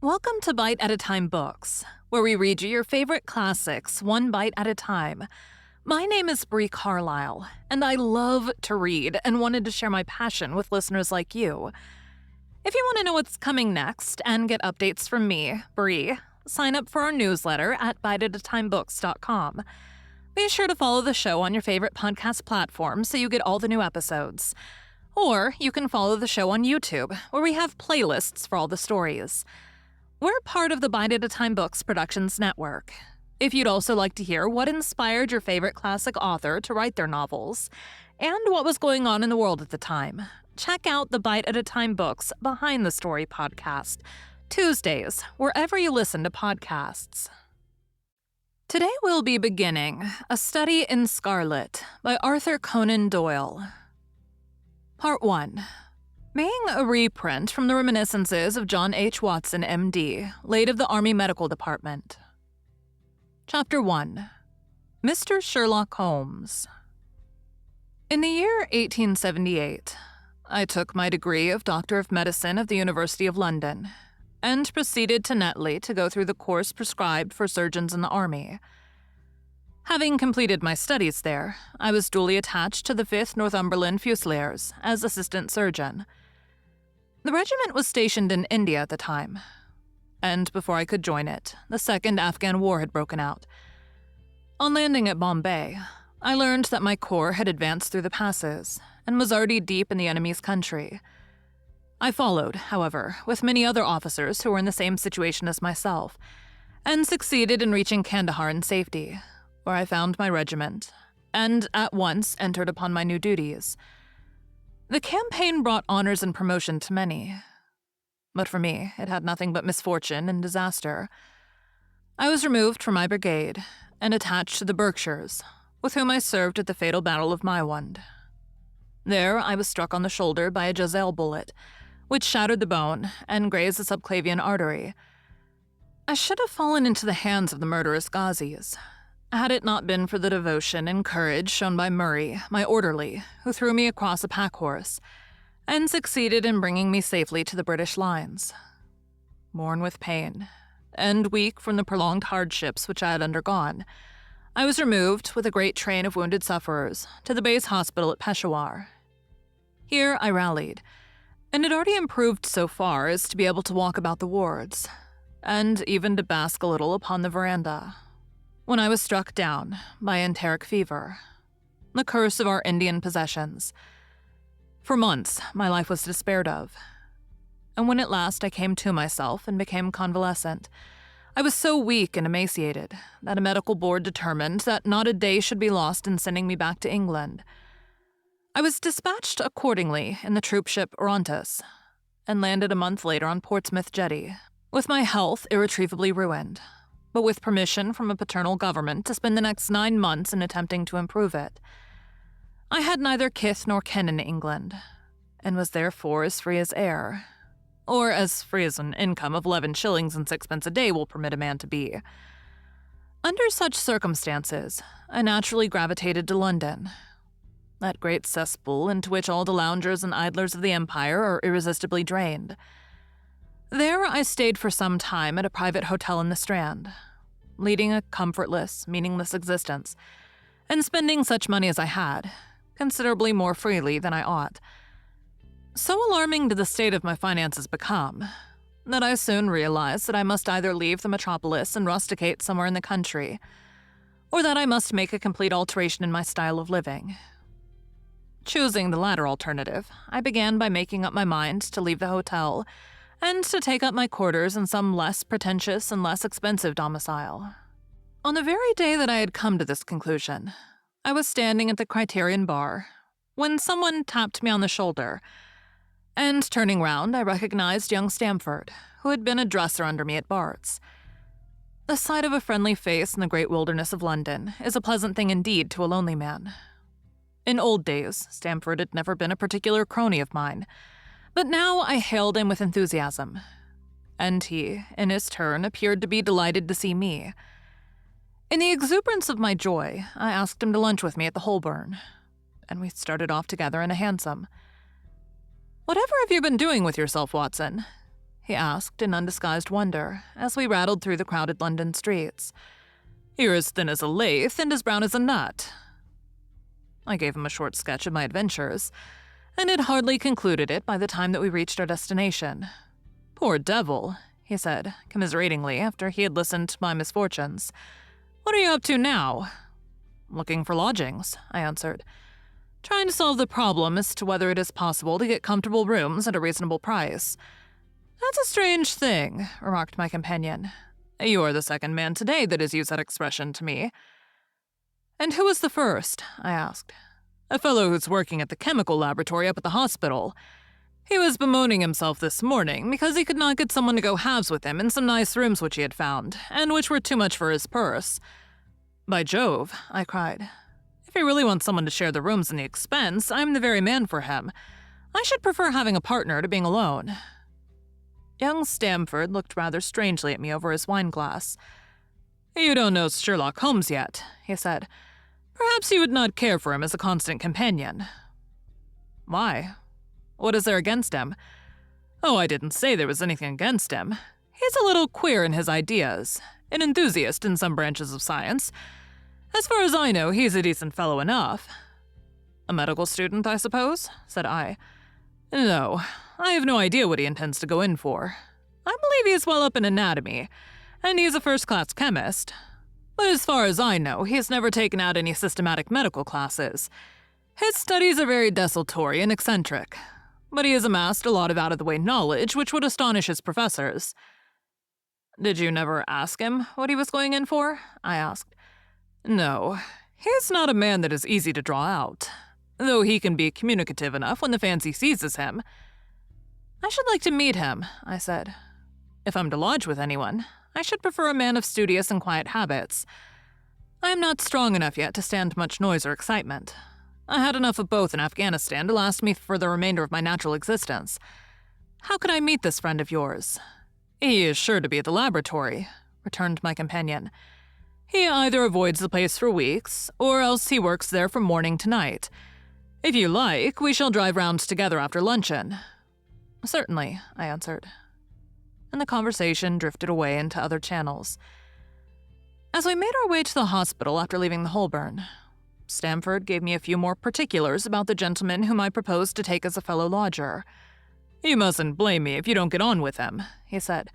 Welcome to Bite at a Time Books, where we read you your favorite classics one bite at a time. My name is Bree Carlile, and I love to read and wanted to share my passion with listeners like you. If you want to know what's coming next and get updates from me, Bree, sign up for our newsletter at biteatatimebooks.com. Be sure to follow the show on your favorite podcast platform so you get all the new episodes. Or you can follow the show on YouTube, where we have playlists for all the stories. We're part of the Bite at a Time Books Productions Network. If you'd also like to hear what inspired your favorite classic author to write their novels, and what was going on in the world at the time, check out the Bite at a Time Books Behind the Story podcast, Tuesdays, wherever you listen to podcasts. Today we'll be beginning A Study in Scarlet by Arthur Conan Doyle. Part 1. Being a reprint from the reminiscences of John H. Watson, M.D., late of the Army Medical Department. Chapter 1. Mr. Sherlock Holmes. In the year 1878, I took my degree of Doctor of Medicine of the University of London and proceeded to Netley to go through the course prescribed for surgeons in the Army. Having completed my studies there, I was duly attached to the 5th Northumberland Fusiliers as assistant surgeon. The regiment was stationed in India at the time, and before I could join it, the Second Afghan War had broken out. On landing at Bombay, I learned that my corps had advanced through the passes and was already deep in the enemy's country. I followed, however, with many other officers who were in the same situation as myself, and succeeded in reaching Kandahar in safety, where I found my regiment, and at once entered upon my new duties. The campaign brought honors and promotion to many, but for me, it had nothing but misfortune and disaster. I was removed from my brigade and attached to the Berkshires, with whom I served at the fatal Battle of Maiwand. There, I was struck on the shoulder by a Jazelle bullet, which shattered the bone and grazed the subclavian artery. I should have fallen into the hands of the murderous Ghazis, had it not been for the devotion and courage shown by Murray, my orderly, who threw me across a pack horse and succeeded in bringing me safely to the British lines. Worn with pain and weak from the prolonged hardships which I had undergone, I was removed with a great train of wounded sufferers to the base hospital at Peshawar. Here I rallied, and had already improved so far as to be able to walk about the wards, and even to bask a little upon the veranda, when I was struck down by enteric fever, the curse of our Indian possessions. For months, my life was despaired of, and when at last I came to myself and became convalescent, I was so weak and emaciated that a medical board determined that not a day should be lost in sending me back to England. I was dispatched accordingly in the troop ship Orontes, and landed a month later on Portsmouth Jetty, with my health irretrievably ruined, but with permission from a paternal government to spend the next 9 months in attempting to improve it. I had neither kith nor kin in England, and was therefore as free as air, or as free as an income of 11 shillings and 6pence a day will permit a man to be. Under such circumstances, I naturally gravitated to London, that great cesspool into which all the loungers and idlers of the empire are irresistibly drained. There I stayed for some time at a private hotel in the Strand, leading a comfortless, meaningless existence, and spending such money as I had, considerably more freely than I ought. So alarming did the state of my finances become, that I soon realized that I must either leave the metropolis and rusticate somewhere in the country, or that I must make a complete alteration in my style of living. Choosing the latter alternative, I began by making up my mind to leave the hotel and to take up my quarters in some less pretentious and less expensive domicile. On the very day that I had come to this conclusion, I was standing at the Criterion bar when someone tapped me on the shoulder, and turning round, I recognized young Stamford, who had been a dresser under me at Bart's. The sight of a friendly face in the great wilderness of London is a pleasant thing indeed to a lonely man. In old days, Stamford had never been a particular crony of mine, but now I hailed him with enthusiasm, and he, in his turn, appeared to be delighted to see me. In the exuberance of my joy, I asked him to lunch with me at the Holborn, and we started off together in a hansom. "Whatever have you been doing with yourself, Watson?" he asked in undisguised wonder as we rattled through the crowded London streets. "You're as thin as a lath and as brown as a nut." I gave him a short sketch of my adventures, and had hardly concluded it by the time that we reached our destination. "Poor devil," he said, commiseratingly, after he had listened to my misfortunes. "What are you up to now?" "Looking for lodgings," I answered. "Trying to solve the problem as to whether it is possible to get comfortable rooms at a reasonable price." "That's a strange thing," remarked my companion. "You are the second man today that has used that expression to me." "And who was the first?" I asked. "A fellow who's working at the chemical laboratory up at the hospital. He was bemoaning himself this morning because he could not get someone to go halves with him in some nice rooms which he had found, and which were too much for his purse." "By Jove," I cried. "If he really wants someone to share the rooms and the expense, I'm the very man for him. I should prefer having a partner to being alone." Young Stamford looked rather strangely at me over his wine-glass. "You don't know Sherlock Holmes yet," he said. "Perhaps you would not care for him as a constant companion." "Why? What is there against him?" "Oh, I didn't say there was anything against him. He's a little queer in his ideas, an enthusiast in some branches of science. As far as I know, he's a decent fellow enough." "A medical student, I suppose?" said I. "No, I have no idea what he intends to go in for. I believe he is well up in anatomy, and he's a first-class chemist. But as far as I know, he has never taken out any systematic medical classes. His studies are very desultory and eccentric, but he has amassed a lot of out-of-the-way knowledge which would astonish his professors." "Did you never ask him what he was going in for?" I asked. "No, he's not a man that is easy to draw out, though he can be communicative enough when the fancy seizes him." "I should like to meet him," I said. "If I'm to lodge with anyone, I should prefer a man of studious and quiet habits. I am not strong enough yet to stand much noise or excitement. I had enough of both in Afghanistan to last me for the remainder of my natural existence. How could I meet this friend of yours?" "He is sure to be at the laboratory," returned my companion. "He either avoids the place for weeks, or else he works there from morning to night. If you like, we shall drive round together after luncheon." "Certainly," I answered. And the conversation drifted away into other channels. As we made our way to the hospital after leaving the Holborn, Stamford gave me a few more particulars about the gentleman whom I proposed to take as a fellow lodger. "You mustn't blame me if you don't get on with him," he said.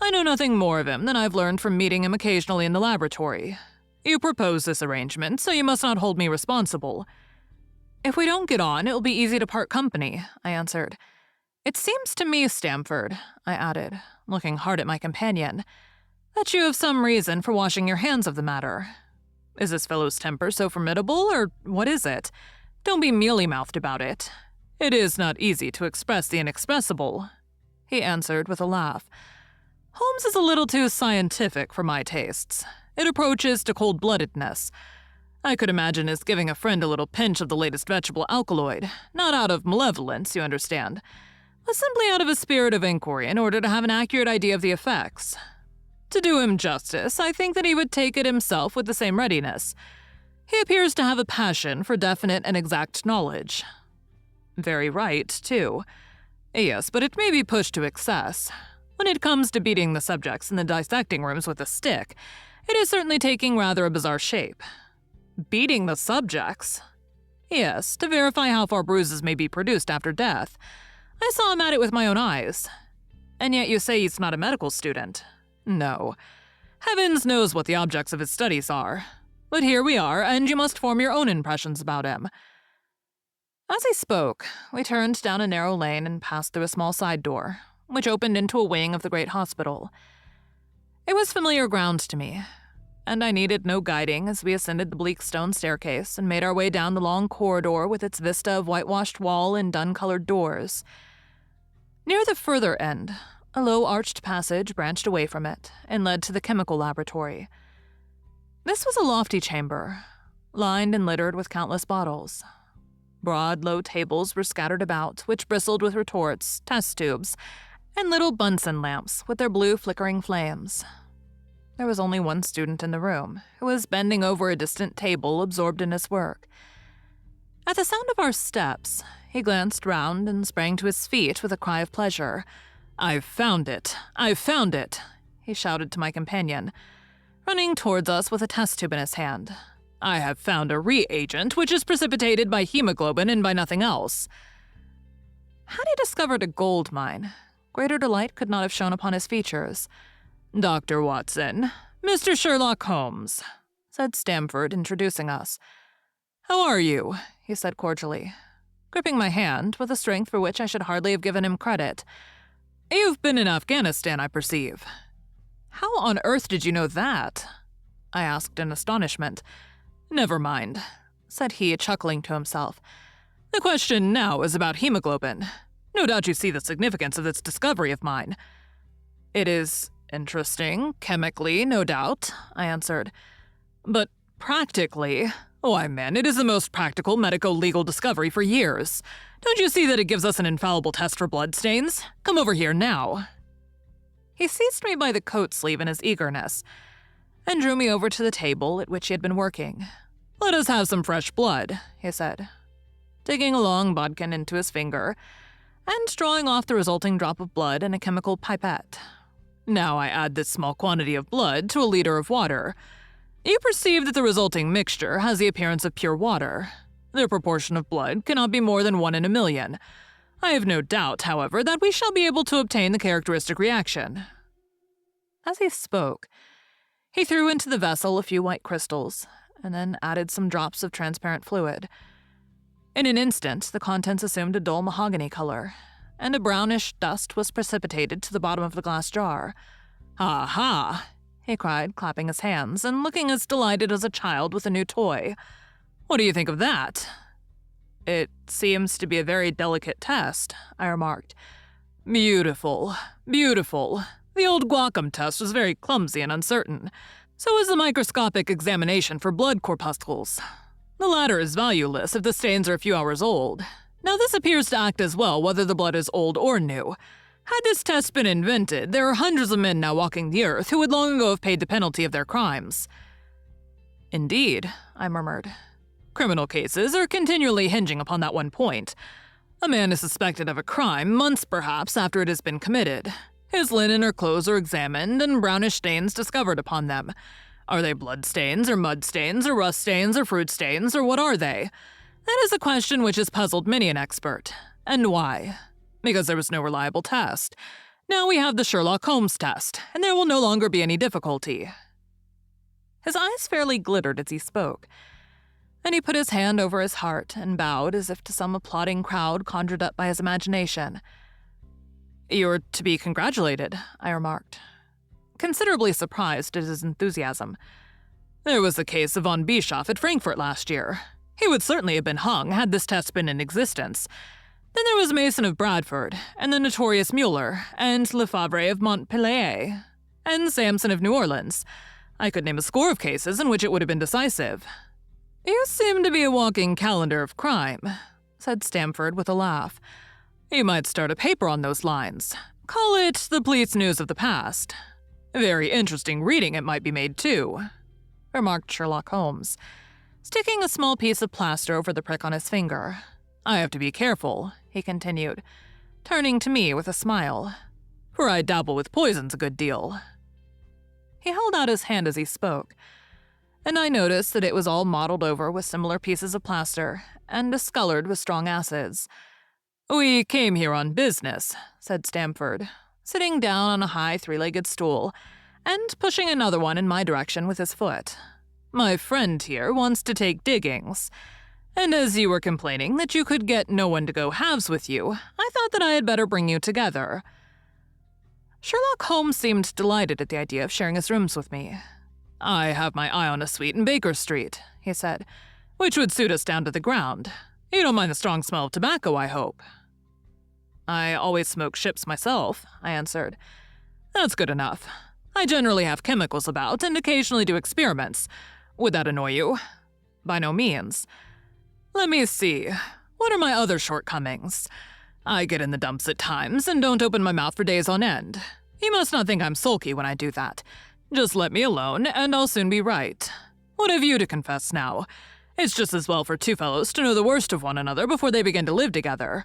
"I know nothing more of him than I've learned from meeting him occasionally in the laboratory. You proposed this arrangement, so you must not hold me responsible." "If we don't get on, it will be easy to part company," I answered. "It seems to me, Stamford," I added, looking hard at my companion, "that you have some reason for washing your hands of the matter. Is this fellow's temper so formidable, or what is it? Don't be mealy-mouthed about it. It is not easy to express the inexpressible," he answered with a laugh. "Holmes is a little too scientific for my tastes. It approaches to cold-bloodedness. I could imagine his giving a friend a little pinch of the latest vegetable alkaloid, not out of malevolence, you understand, but simply out of a spirit of inquiry in order to have an accurate idea of the effects. To do him justice, I think that he would take it himself with the same readiness. He appears to have a passion for definite and exact knowledge." "Very right, too. Yes, but it may be pushed to excess. When it comes to beating the subjects in the dissecting rooms with a stick, it is certainly taking rather a bizarre shape." "Beating the subjects?" "Yes, to verify how far bruises may be produced after death. I saw him at it with my own eyes." "And yet you say he's not a medical student." "No. Heavens knows what the objects of his studies are. But here we are, and you must form your own impressions about him." As he spoke, we turned down a narrow lane and passed through a small side door, which opened into a wing of the great hospital. It was familiar ground to me, and I needed no guiding as we ascended the bleak stone staircase and made our way down the long corridor with its vista of whitewashed wall and dun-colored doors. Near the further end, a low arched passage branched away from it and led to the chemical laboratory. This was a lofty chamber, lined and littered with countless bottles. Broad, low tables were scattered about, which bristled with retorts, test tubes, and little Bunsen lamps with their blue flickering flames. There was only one student in the room, who was bending over a distant table, absorbed in his work. At the sound of our steps, he glanced round and sprang to his feet with a cry of pleasure. "I've found it! I've found it!" he shouted to my companion, running towards us with a test tube in his hand. "I have found a reagent which is precipitated by hemoglobin and by nothing else." Had he discovered a gold mine, greater delight could not have shone upon his features. "Dr. Watson, Mr. Sherlock Holmes," said Stamford, introducing us. "How are you?" he said cordially, gripping my hand with a strength for which I should hardly have given him credit. "You've been in Afghanistan, I perceive." "How on earth did you know that?" I asked in astonishment. "Never mind," said he, chuckling to himself. "The question now is about hemoglobin. No doubt you see the significance of this discovery of mine." "It is interesting, chemically, no doubt," I answered. "But practically, why, man, it is the most practical medico-legal discovery for years. Don't you see that it gives us an infallible test for bloodstains? Come over here now." He seized me by the coat sleeve in his eagerness and drew me over to the table at which he had been working. "Let us have some fresh blood," he said, digging a long bodkin into his finger and drawing off the resulting drop of blood in a chemical pipette. "Now I add this small quantity of blood to a liter of water. You perceive that the resulting mixture has the appearance of pure water. The proportion of blood cannot be more than 1 in a million. I have no doubt, however, that we shall be able to obtain the characteristic reaction." As he spoke, he threw into the vessel a few white crystals, and then added some drops of transparent fluid. In an instant, the contents assumed a dull mahogany color, and a brownish dust was precipitated to the bottom of the glass jar. "Aha!" he cried, clapping his hands and looking as delighted as a child with a new toy. "What do you think of that?" "It seems to be a very delicate test," I remarked. "Beautiful, beautiful. The old Guacum test was very clumsy and uncertain. So is the microscopic examination for blood corpuscles. The latter is valueless if the stains are a few hours old. Now this appears to act as well whether the blood is old or new. Had this test been invented, there are hundreds of men now walking the earth who would long ago have paid the penalty of their crimes." "Indeed," I murmured. "Criminal cases are continually hinging upon that one point. A man is suspected of a crime months perhaps after it has been committed. His linen or clothes are examined and brownish stains discovered upon them. Are they blood stains or mud stains or rust stains or fruit stains or what are they? That is a question which has puzzled many an expert. And why? Because there was no reliable test. Now we have the Sherlock Holmes test, and there will no longer be any difficulty." His eyes fairly glittered as he spoke, and he put his hand over his heart and bowed as if to some applauding crowd conjured up by his imagination. "You're to be congratulated," I remarked, considerably surprised at his enthusiasm. "There was the case of von Bischoff at Frankfurt last year. He would certainly have been hung had this test been in existence. Then there was Mason of Bradford, and the notorious Mueller, and Lefebvre of Montpellier, and Samson of New Orleans. I could name a score of cases in which it would have been decisive." "You seem to be a walking calendar of crime," said Stamford with a laugh. "You might start a paper on those lines. Call it the Police News of the Past. Very interesting reading it might be made, too," remarked Sherlock Holmes, sticking a small piece of plaster over the prick on his finger. "I have to be careful," he continued, turning to me with a smile, "for I dabble with poisons a good deal." He held out his hand as he spoke, and I noticed that it was all mottled over with similar pieces of plaster and discolored with strong acids. "We came here on business," said Stamford, sitting down on a high three-legged stool and pushing another one in my direction with his foot. "My friend here wants to take diggings, and as you were complaining that you could get no one to go halves with you, I thought that I had better bring you together." Sherlock Holmes seemed delighted at the idea of sharing his rooms with me. "I have my eye on a suite in Baker Street," he said, "which would suit us down to the ground. You don't mind the strong smell of tobacco, I hope?" "I always smoke ships myself," I answered. "That's good enough. I generally have chemicals about and occasionally do experiments. Would that annoy you?" "By no means." "Let me see. What are my other shortcomings? I get in the dumps at times and don't open my mouth for days on end. You must not think I'm sulky when I do that. Just let me alone and I'll soon be right. What have you to confess now? It's just as well for two fellows to know the worst of one another before they begin to live together."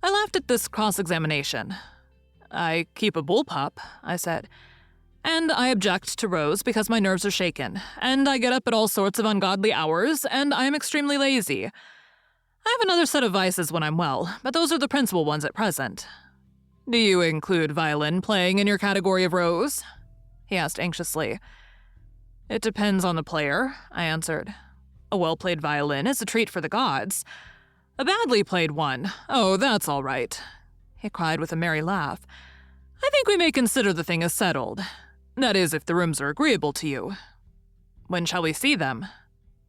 I laughed at this cross-examination, I keep a bullpup, I said. And I object to Rose because my nerves are shaken, and I get up at all sorts of ungodly hours, and I am extremely lazy. I have another set of vices when I'm well, but those are the principal ones at present. Do you include violin playing in your category of Rose? He asked anxiously. It depends on the player, I answered. A well-played violin is a treat for the gods. A badly played one, oh, that's all right, he cried with a merry laugh. I think we may consider the thing as settled. That is, if the rooms are agreeable to you. When shall we see them?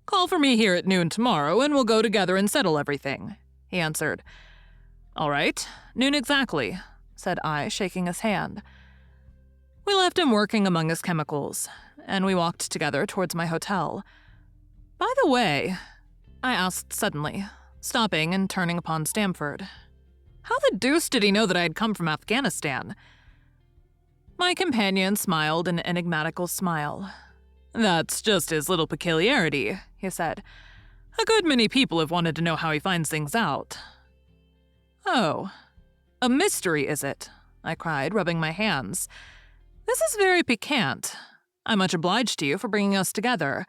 Call for me here at noon tomorrow, and we'll go together and settle everything, he answered. All right, noon exactly, said I, shaking his hand. We left him working among his chemicals, and we walked together towards my hotel. By the way, I asked suddenly, stopping and turning upon Stamford. How the deuce did he know that I had come from Afghanistan? My companion smiled an enigmatical smile. That's just his little peculiarity, he said. A good many people have wanted to know how he finds things out. Oh, a mystery, is it? I cried, rubbing my hands. This is very piquant. I'm much obliged to you for bringing us together.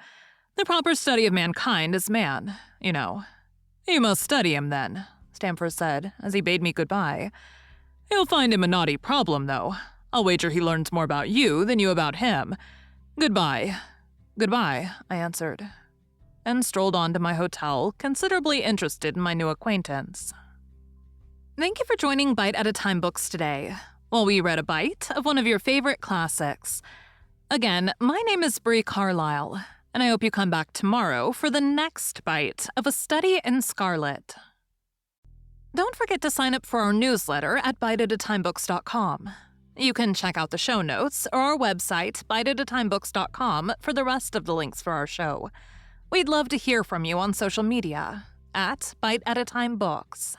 The proper study of mankind is man, you know. You must study him, then, Stamford said, as he bade me goodbye. You'll find him a knotty problem, though. I'll wager he learns more about you than you about him. Goodbye. Goodbye, I answered, and strolled on to my hotel, considerably interested in my new acquaintance. Thank you for joining Bite at a Time Books today, while we read a bite of one of your favorite classics. Again, my name is Bree Carlile, and I hope you come back tomorrow for the next bite of A Study in Scarlet. Don't forget to sign up for our newsletter at biteatatimebooks.com. You can check out the show notes or our website, biteatatimebooks.com, for the rest of the links for our show. We'd love to hear from you on social media at Bite at a Time Books.